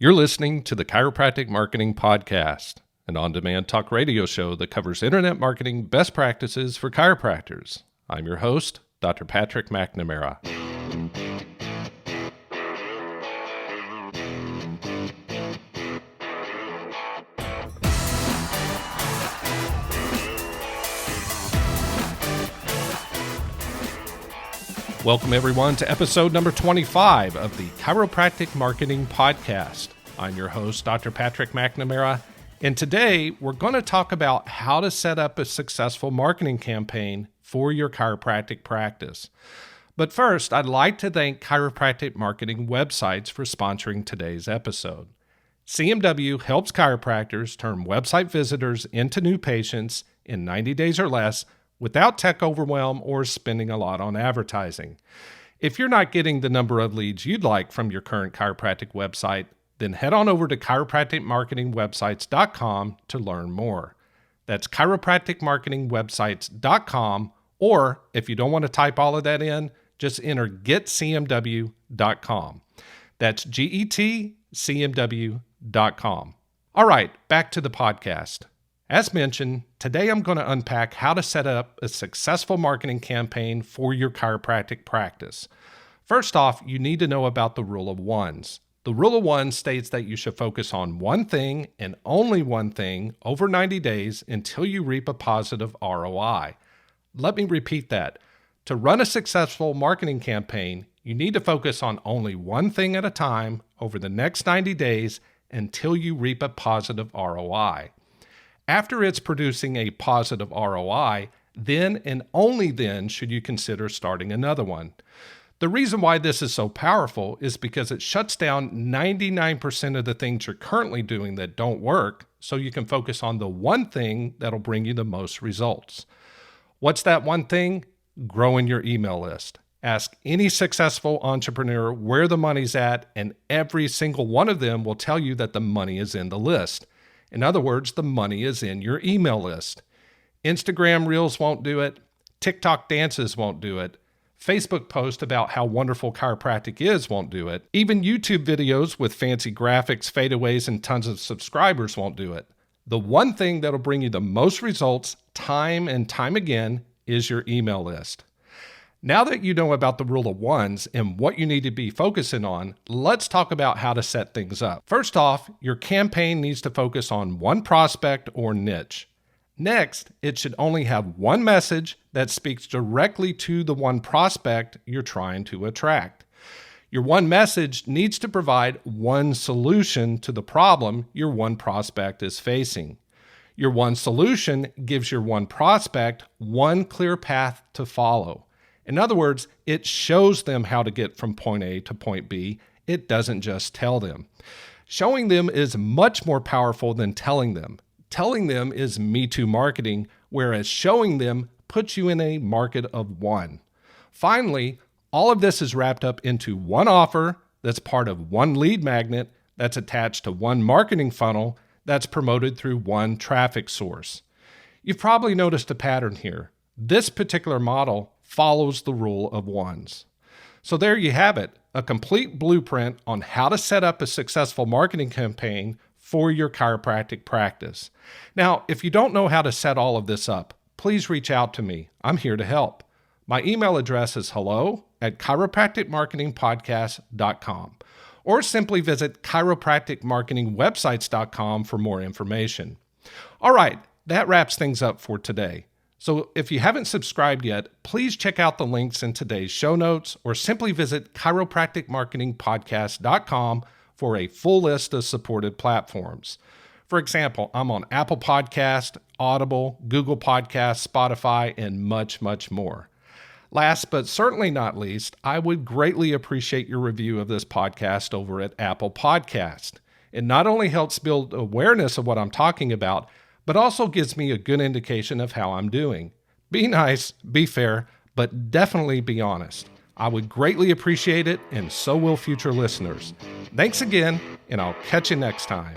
You're listening to the Chiropractic Marketing Podcast, an on-demand talk radio show that covers internet marketing best practices for chiropractors. I'm your host, Dr. Patrick MacNamara. Welcome, everyone, to episode number 25 of the Chiropractic Marketing Podcast. I'm your host, Dr. Patrick MacNamara, and today we're going to talk about how to set up a successful marketing campaign for your chiropractic practice. But first, I'd like to thank Chiropractic Marketing Websites for sponsoring today's episode. CMW helps chiropractors turn website visitors into new patients in 90 days or less without tech overwhelm or spending a lot on advertising. If you're not getting the number of leads you'd like from your current chiropractic website, then head on over to chiropracticmarketingwebsites.com to learn more. That's chiropracticmarketingwebsites.com, or if you don't want to type all of that in, just enter getcmw.com. That's getcmw.com. All right, back to the podcast. As mentioned, today I'm going to unpack how to set up a successful marketing campaign for your chiropractic practice. First off, you need to know about the rule of ones. The rule of one states that you should focus on one thing and only one thing over 90 days until you reap a positive ROI. Let me repeat that. To run a successful marketing campaign, you need to focus on only one thing at a time over the next 90 days until you reap a positive ROI. After it's producing a positive ROI, then and only then should you consider starting another one. The reason why this is so powerful is because it shuts down 99% of the things you're currently doing that don't work, so you can focus on the one thing that'll bring you the most results. What's that one thing? Growing your email list. Ask any successful entrepreneur where the money's at, and every single one of them will tell you that the money is in the list. In other words, the money is in your email list. Instagram Reels won't do it. TikTok dances won't do it. Facebook posts about how wonderful chiropractic is won't do it. Even YouTube videos with fancy graphics, fadeaways, and tons of subscribers won't do it. The one thing that'll bring you the most results time and time again is your email list. Now that you know about the rule of ones and what you need to be focusing on, let's talk about how to set things up. First off, your campaign needs to focus on one prospect or niche. Next, it should only have one message that speaks directly to the one prospect you're trying to attract. Your one message needs to provide one solution to the problem your one prospect is facing. Your one solution gives your one prospect one clear path to follow. In other words, it shows them how to get from point A to point B. It doesn't just tell them. Showing them is much more powerful than telling them. Telling them is Me Too marketing, whereas showing them puts you in a market of one. Finally, all of this is wrapped up into one offer that's part of one lead magnet that's attached to one marketing funnel that's promoted through one traffic source. You've probably noticed a pattern here. This particular model follows the rule of ones. So there you have it, a complete blueprint on how to set up a successful marketing campaign for your chiropractic practice. Now, if you don't know how to set all of this up, please reach out to me. I'm here to help. My email address is hello@chiropracticmarketingpodcast.com, or simply visit chiropracticmarketingwebsites.com for more information. All right, that wraps things up for today. So if you haven't subscribed yet, please check out the links in today's show notes or simply visit chiropracticmarketingpodcast.com for a full list of supported platforms. For example, I'm on Apple Podcast, Audible, Google Podcasts, Spotify, and much, much more. Last but certainly not least, I would greatly appreciate your review of this podcast over at Apple Podcast. It not only helps build awareness of what I'm talking about, but also gives me a good indication of how I'm doing. Be nice, be fair, but definitely be honest. I would greatly appreciate it, and so will future listeners. Thanks again, and I'll catch you next time.